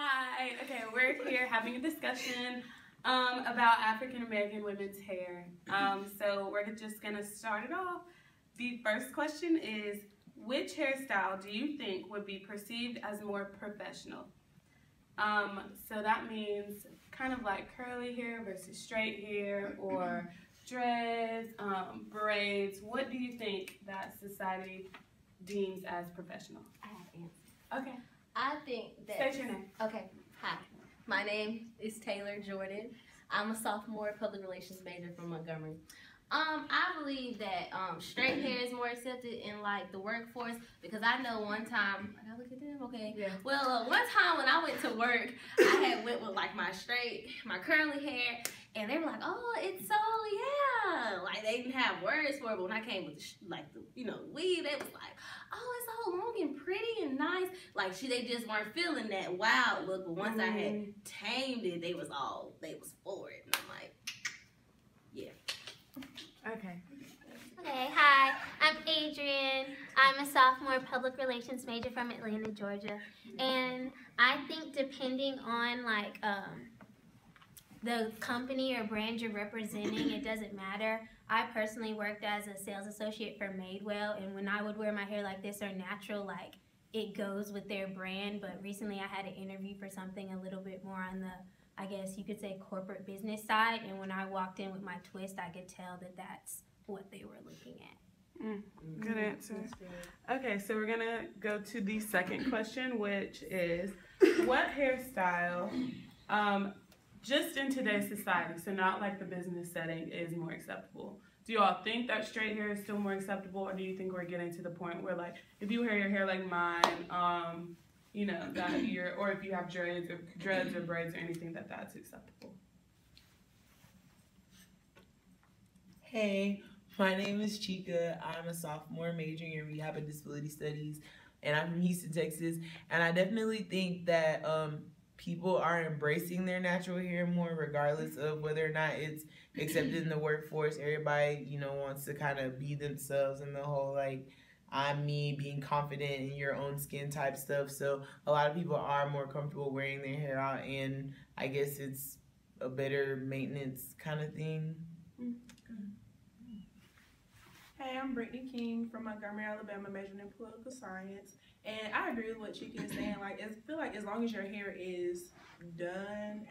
Hi. Okay, we're here having a discussion about African American women's hair. So we're just gonna start it off. The first question is, which hairstyle do you think would be perceived as more professional? So that means kind of like curly hair versus straight hair, or dreads, braids. What do you think that society deems as professional? I have answers. Okay. I think that... State your name. Okay. Hi. My name is Taylor Jordan. I'm a sophomore public relations major from Montgomery. I believe that straight hair is more accepted in like the workforce, because I know one time, I gotta look at them, okay? Yeah. Well, one time when I went to work, I had went with like my curly hair, and they were like, "Oh, it's so yeah." Like they didn't have words for it, but when I came with the weave, they was like, "Oh, it's all long and pretty and nice." Like they just weren't feeling that wild look. But once I had tamed it, they was for it, and I'm like, yeah. Okay. Okay, hi, I'm Adrian. I'm a sophomore public relations major from Atlanta, Georgia. And I think depending on like the company or brand you're representing, it doesn't matter. I personally worked as a sales associate for Madewell, and when I would wear my hair like this or natural, like it goes with their brand. But recently I had an interview for something a little bit more on the, I guess you could say, corporate business side, and when I walked in with my twist, I could tell that that's what they were looking at. Good answer. Okay, so we're gonna go to the second question, which is, what hairstyle, just in today's society, so not like the business setting, is more acceptable? Do you all think that straight hair is still more acceptable, or do you think we're getting to the point where, like, if you wear your hair like mine, you know, that or if you have dreads or braids or anything, that's acceptable? Hey, my name is Chika. I'm a sophomore majoring in rehab and disability studies, and I'm from Houston, Texas. And I definitely think that people are embracing their natural hair more, regardless of whether or not it's accepted in the workforce. Everybody, wants to kind of be themselves, and the whole like, I'm me, being confident in your own skin type stuff. So a lot of people are more comfortable wearing their hair out, and I guess it's a better maintenance kind of thing. Hey, I'm Brittany King from Montgomery, Alabama, majoring in political science. And I agree with what Chika is saying. Like, I feel like as long as your hair is done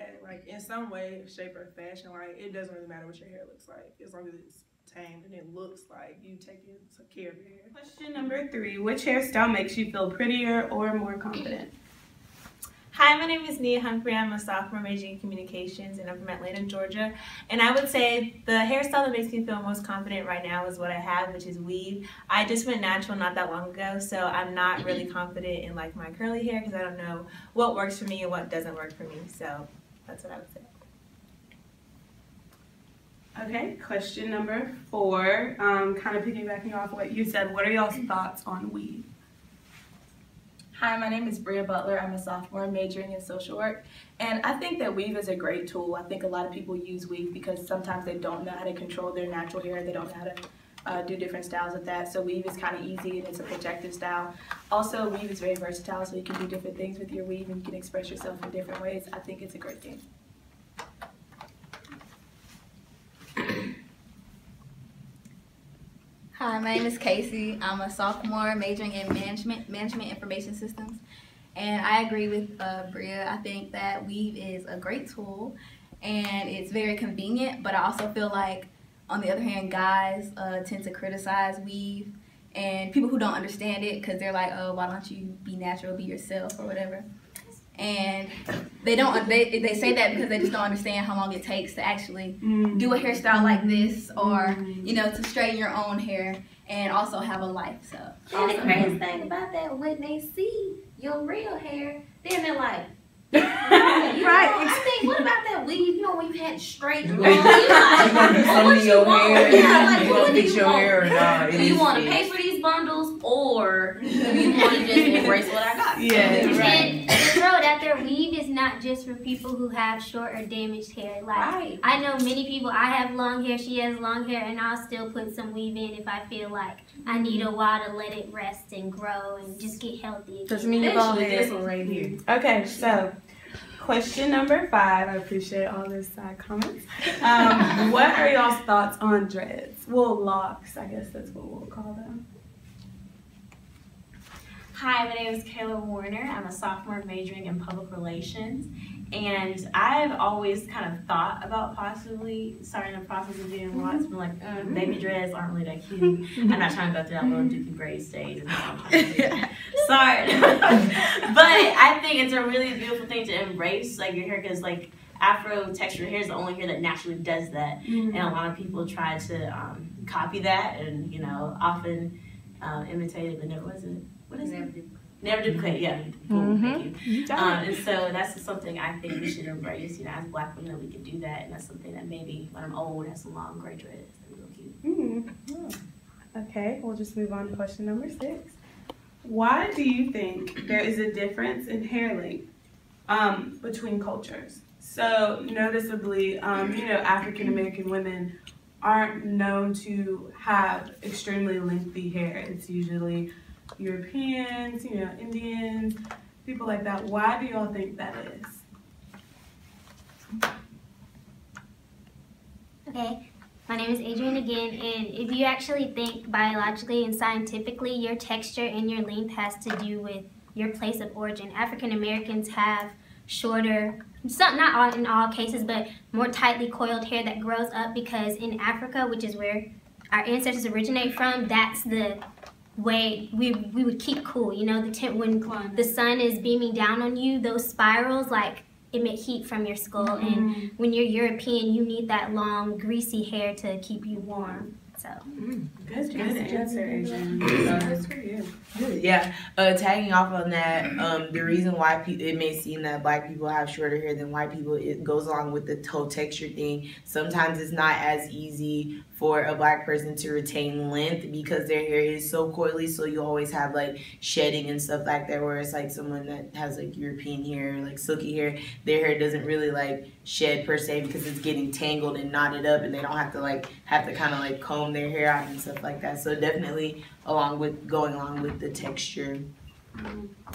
in some way, shape, or fashion, like, it doesn't really matter what your hair looks like, as long as it's tamed and it looks like you taking care of your hair. Question number 3, which hairstyle makes you feel prettier or more confident? Hi, my name is Nia Humphrey. I'm a sophomore majoring in communications, and I'm from Atlanta, Georgia. And I would say the hairstyle that makes me feel most confident right now is what I have, which is weave. I just went natural not that long ago, so I'm not really confident in like my curly hair because I don't know what works for me and what doesn't work for me. So that's what I would say. Okay, question number 4, kind of piggybacking off what you said, what are y'all's thoughts on weave? Hi, my name is Bria Butler. I'm a sophomore majoring in social work, and I think that weave is a great tool. I think a lot of people use weave because sometimes they don't know how to control their natural hair. They don't know how to do different styles of that, so weave is kind of easy, and it's a protective style. Also, weave is very versatile, so you can do different things with your weave, and you can express yourself in different ways. I think it's a great thing. Hi, my name is Casey. I'm a sophomore majoring in management information systems. And I agree with Bria. I think that weave is a great tool and it's very convenient, but I also feel like, on the other hand, guys tend to criticize weave, and people who don't understand it because they're like, oh, why don't you be natural, be yourself, or whatever. And they say that because they just don't understand how long it takes to actually do a hairstyle like this, or to straighten your own hair and also have a life. So And the crazy thing about that, when they see your real hair, then they're like, I think, what about that weave? When you had it straight. You gonna do some of your hair? Yeah, You gonna fix your hair or not? Do you want to pay for these bundles, or do you want to just embrace what I got? Yeah, right. And throw it out there, weave is not just for people who have short or damaged hair. Like, I know many people, I have long hair, she has long hair, and I'll still put some weave in if I feel like I need a while to let it rest and grow and just get healthy again. Doesn't mean you're bald head. This one right here. Okay, so Question number 5. I appreciate all those side comments. What are y'all's thoughts on dreads? Well, locks, I guess that's what we'll call them. Hi, my name is Kayla Warner. I'm a sophomore majoring in public relations. And I've always kind of thought about possibly starting the process of doing locks. But like, baby dreads aren't really that cute. I'm not trying to go through that little dookie braid stage. Sorry. But I think it's a really beautiful thing to embrace, like your hair, because like Afro textured hair is the only hair that naturally does that. And a lot of people try to copy that and, you know, often imitate it, but never was it. What is it? Never duplicate, yeah. Thank you. And so that's something I think we should embrace, you know, as Black women, that we can do that. And that's something that maybe when I'm old, have some long gray dreads. That'd be real cute. Okay, we'll just move on to question number 6. Why do you think there is a difference in hair length between cultures? So noticeably, you know, African American women aren't known to have extremely lengthy hair. It's usually Europeans, you know, Indians, people like that. Why do y'all think that is? Okay, my name is Adrian again, and if you actually think biologically and scientifically, your texture and your length has to do with your place of origin. African Americans have shorter, not in all cases, but more tightly coiled hair that grows up because in Africa, which is where our ancestors originate from, that's the way we would keep cool. You know, when the sun is beaming down on you, those spirals like emit heat from your skull, and when you're European, you need that long, greasy hair to keep you warm. So good answer, Adrian. That's for you. Yeah, tagging off on that, the reason why it may seem that Black people have shorter hair than white people, it goes along with the toe texture thing. Sometimes it's not as easy for a Black person to retain length because their hair is so coily, so you always have like shedding and stuff like that, whereas like someone that has like European hair, like silky hair, their hair doesn't really like shed per se because it's getting tangled and knotted up, and they don't have to kind of like comb their hair out and stuff like that. So definitely going along with the texture,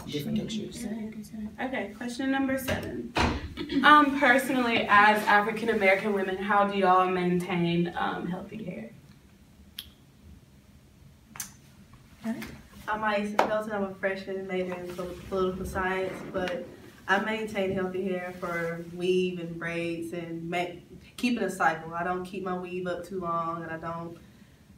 different textures. Okay, question number 7. Personally, as African American women, how do y'all maintain healthy hair? I'm Aisha Felton. I'm a freshman majoring in political science, but I maintain healthy hair for weave and braids and keeping a cycle. I don't keep my weave up too long, and I don't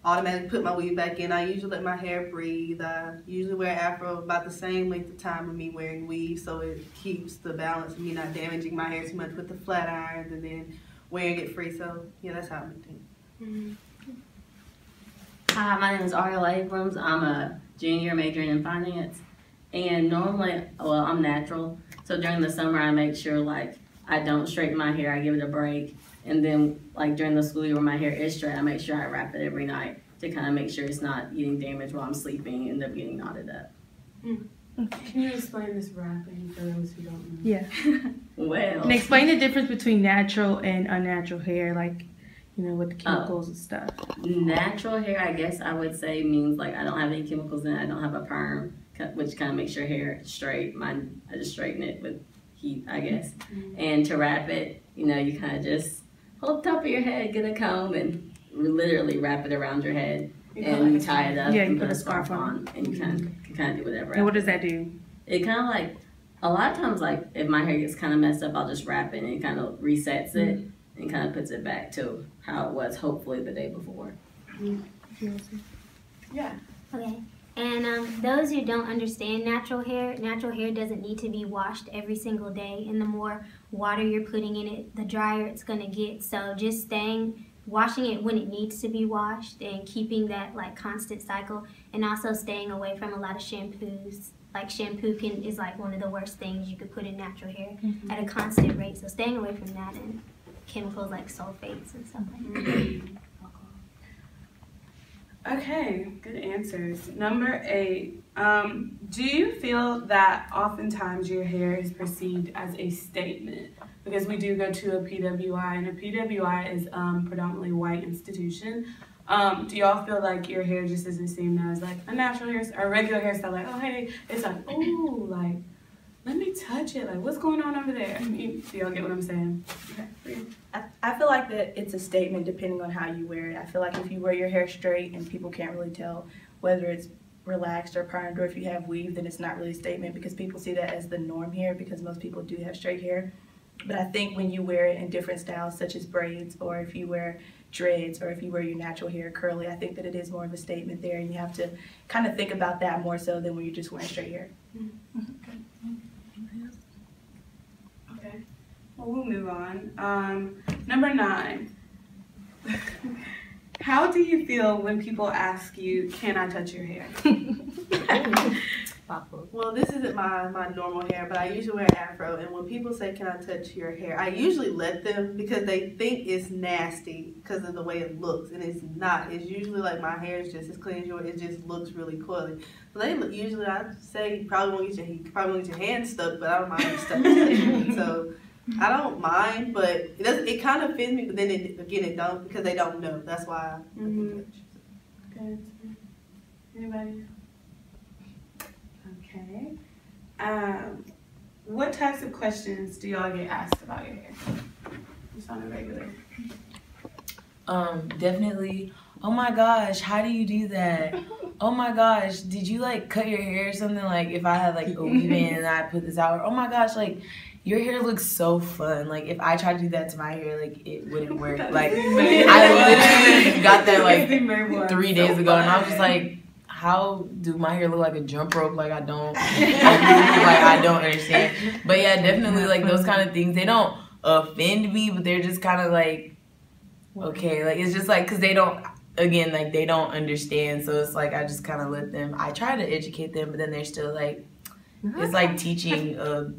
automatically put my weave back in. I usually let my hair breathe. I usually wear afro about the same length of time of me wearing weave, so it keeps the balance of me not damaging my hair too much with the flat irons and then wearing it free. So yeah, that's how I maintain. Hi, my name is Ariel Abrams. I'm a junior majoring in finance, and normally, well, I'm natural, so during the summer I make sure like I don't straighten my hair. I give it a break. And then, like, during the school year when my hair is straight, I make sure I wrap it every night to kind of make sure it's not getting damaged while I'm sleeping and end up getting knotted up. Can you explain this wrapping for those who don't know? Yeah. Well. And explain the difference between natural and unnatural hair, like, you know, with the chemicals and stuff. Natural hair, I guess I would say, means, like, I don't have any chemicals in it. I don't have a perm, which kind of makes your hair straight. Mine, I just straighten it with heat, I guess. And to wrap it, you know, you kind of just hold the top of your head, get a comb, and literally wrap it around your head, and you tie it up, and put a scarf on, and you can kind of do whatever. And what does that do? It kind of like, a lot of times, like, if my hair gets kind of messed up, I'll just wrap it, and it kind of resets it, and kind of puts it back to how it was, hopefully, the day before. Yeah. Okay. And those who don't understand natural hair doesn't need to be washed every single day. And the more water you're putting in it, the drier it's going to get. So just washing it when it needs to be washed and keeping that like constant cycle, and also staying away from a lot of shampoos. Like shampoo is like one of the worst things you could put in natural hair at a constant rate. So staying away from that and chemicals like sulfates and stuff like that. Okay, good answers. Number 8, do you feel that oftentimes your hair is perceived as a statement? Because we do go to a PWI, and a PWI is predominantly white institution. Do y'all feel like your hair just isn't seen as like a natural hair or regular hairstyle? Like, oh hey, it's like ooh, like let me touch it. Like, what's going on over there? Do y'all get what I'm saying? Okay. I feel like that it's a statement depending on how you wear it. I feel like if you wear your hair straight and people can't really tell whether it's relaxed or permed, or if you have weave, then it's not really a statement because people see that as the norm here because most people do have straight hair. But I think when you wear it in different styles such as braids, or if you wear dreads, or if you wear your natural hair curly, I think that it is more of a statement there, and you have to kind of think about that more so than when you're just wearing straight hair. Okay. Well, we'll move on. Number 9. How do you feel when people ask you, can I touch your hair? Well, this isn't my normal hair, but I usually wear an afro, and when people say, can I touch your hair, I usually let them because they think it's nasty because of the way it looks, and it's not. It's usually like my hair is just as clean as yours. It just looks really coily. So they usually, I say, you probably won't get your hand stuck, but I don't mind it stuck to me. So I don't mind, but it kind of offends me, but then it don't because they don't know. That's why I Good. Anybody? Okay. What types of questions do y'all get asked about your hair? Just on a regular. Definitely. Oh my gosh, how do you do that? Oh my gosh, did you like cut your hair or something? Like if I had like a weave in and I put this out, or oh my gosh, like your hair looks so fun. Like if I tried to do that to my hair, like it wouldn't work. Like I literally got that like 3 days ago, and I was just like, how do my hair look like a jump rope? Like I don't, I don't understand. But yeah, definitely like those kind of things. They don't offend me, but they're just kind of like, okay, like it's just like because they don't. Again, like they don't understand, so it's like I just kind of let them. I try to educate them, but then they're still like, it's like teaching a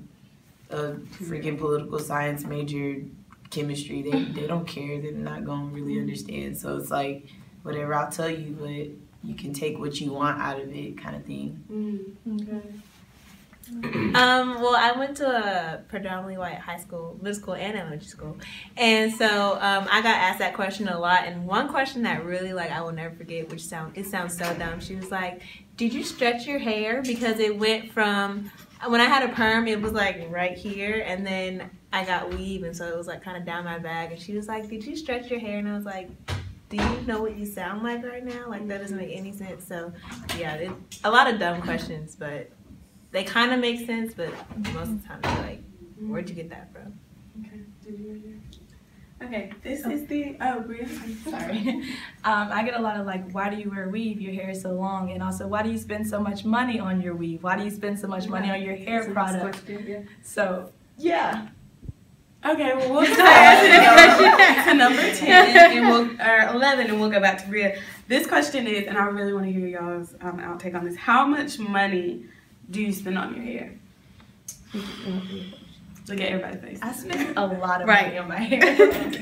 freaking political science major chemistry. They don't care. They're not gonna really understand. So it's like whatever I'll tell you, but you can take what you want out of it, kind of thing. Okay. Well, I went to a predominantly white high school, middle school, and elementary school, and so I got asked that question a lot. And one question that really, like, I will never forget, which sounds so dumb. She was like, "Did you stretch your hair?" Because it went from when I had a perm, it was like right here, and then I got weave, and so it was like kind of down my back. And she was like, "Did you stretch your hair?" And I was like, do you know what you sound like right now? Like that doesn't make any sense. So yeah, a lot of dumb questions, but they kind of make sense, but most of the time they're like, where'd you get that from? Okay, did you hear? Okay, this is the, Bria. Sorry. I get a lot of like, why do you wear weave? Your hair is so long. And also, why do you spend so much money on your weave? Why do you spend so much money on your hair product? So, yeah. Okay, well, we'll just answer this question to number 10, or 11, and we'll go back to Bria. This question is, and I really want to hear y'all's outtake on this. How much money do you spend on your hair? Look at everybody's face. I spend a lot of money on my hair. Okay.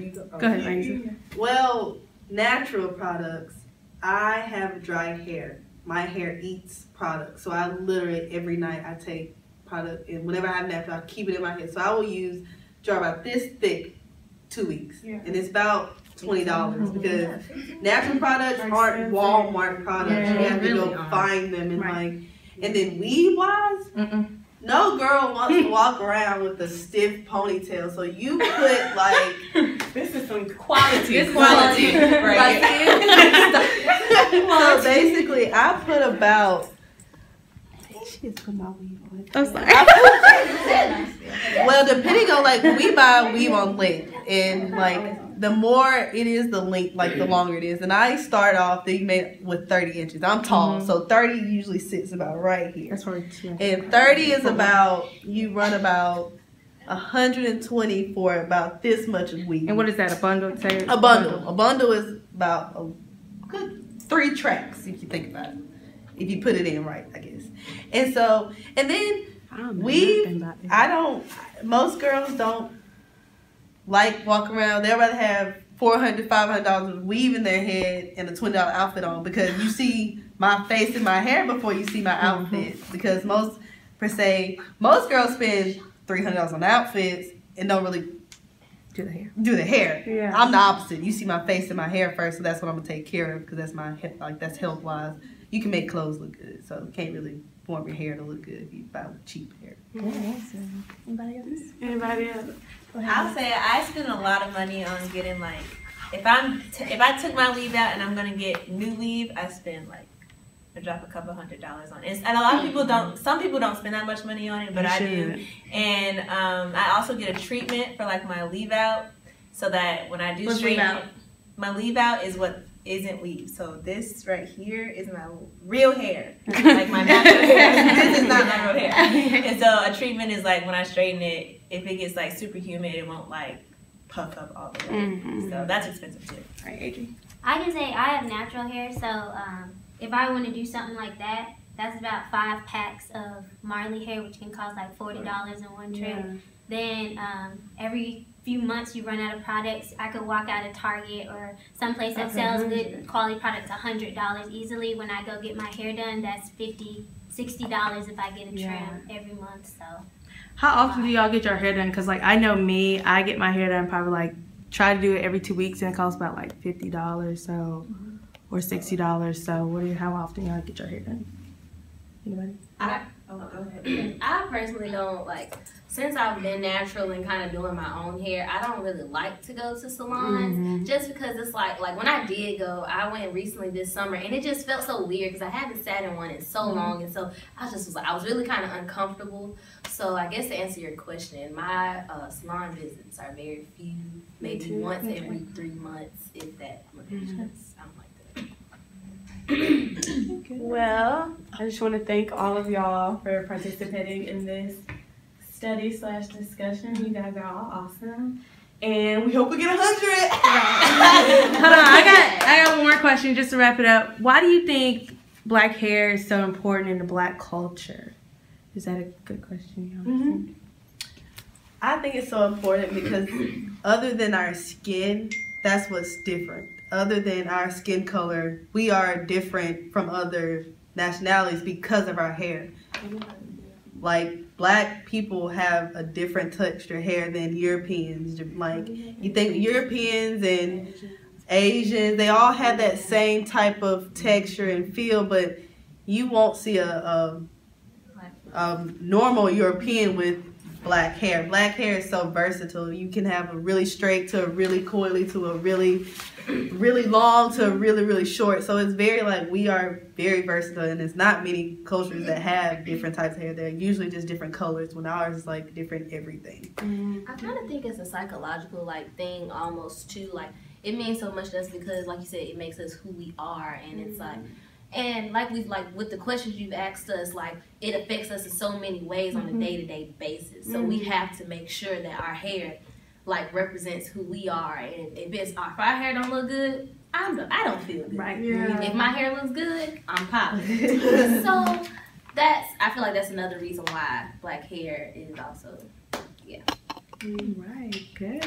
You go. Go ahead, Raisa. Well, natural products. I have dry hair. My hair eats products. So I literally, every night I take product, and whenever I have natural, I keep it in my hair. So I will use jar about this thick 2 weeks. Yeah. And it's about $20 because natural products aren't Walmart products. Yeah, you have to go find them and and then weave wise, no girl wants to walk around with a stiff ponytail. So you put like this is some quality. Right. So basically, I put about. She just put my weave on. I'm sorry. Well, depending on like we buy weave on length, and like the more it is, the length, like the longer it is. And I start off they made with 30 inches. I'm tall, so 30 usually sits about right here. That's right. And 30 is about you run about 120 for about this much of weave. And what is that? A bundle? A bundle. A bundle is about a good 3 tracks if you think about it. If you put it in right, I guess. And so, and then weave, most girls don't like walk around. They'd rather have $400, $500 of weave in their head and a $20 outfit on because you see my face and my hair before you see my outfit. Because most girls spend $300 on outfits and don't really do the hair. Yeah. I'm the opposite. You see my face and my hair first, so that's what I'm gonna take care of because that's my that's health wise. You can make clothes look good, so you can't really form your hair to look good if you buy cheap hair. Anybody else? I'll say I spend a lot of money on getting like, if I took my weave out and I'm gonna get new weave, I spend like, I drop a couple $100s on it. And a lot of people don't, some people don't spend that much money on it, but I do. And I also get a treatment for like my leave out, so that when I do straighten it, my leave out is what isn't weave. So this right here is my real hair, like my natural hair. This is not my real hair. And so a treatment is like when I straighten it, if it gets like super humid, it won't like puff up all the way. So that's expensive too. All right, Adrian. I can say I have natural hair, so if I want to do something like that, that's about 5 packs of Marley hair, which can cost like $40 in one trip. Yeah. Then every few months you run out of products. I could walk out of Target or someplace that sells good quality products $100 easily. When I go get my hair done, that's $50, $60 if I get a trim every month. So. How often do y'all get your hair done? Because like I know me, I get my hair done probably like try to do it every 2 weeks and it costs about like $50 so or $60. So how often y'all get your hair done? Anybody? I personally don't like, since I've been natural and kind of doing my own hair, I don't really like to go to salons just because it's like when I did go, I went recently this summer and it just felt so weird because I haven't sat in one in so long, and so I was really kind of uncomfortable. So I guess to answer your question, my salon visits are very few, maybe once every 3 months, if that much. Something like that. Well, I just want to thank all of y'all for participating in this study/discussion. You guys are all awesome. And we hope we get 100. Hold on, I got one more question just to wrap it up. Why do you think black hair is so important in the black culture? Is that a good question, y'all? I think it's so important because other than our skin, that's what's different. Other than our skin color, we are different from other nationalities because of our hair. Like, black people have a different texture hair than Europeans. Like, you think Europeans and Asians, they all have that same type of texture and feel, but you won't see a normal European with black hair. Black hair is so versatile. You can have a really straight to a really coily to a really long to a really short. So it's very like, we are very versatile, and there's not many cultures that have different types of hair. They're usually just different colors, when ours is like different everything. I kind of think it's a psychological like thing almost too. Like, it means so much to us because, like you said, it makes us who we are, and it's like, and like with the questions you've asked us, like, it affects us in so many ways on a day-to-day basis. So we have to make sure that our hair like represents who we are, and if our hair don't look good, I don't feel good. Right. Yeah. If my hair looks good, I'm popping. So I feel like that's another reason why black hair is also, Right, good.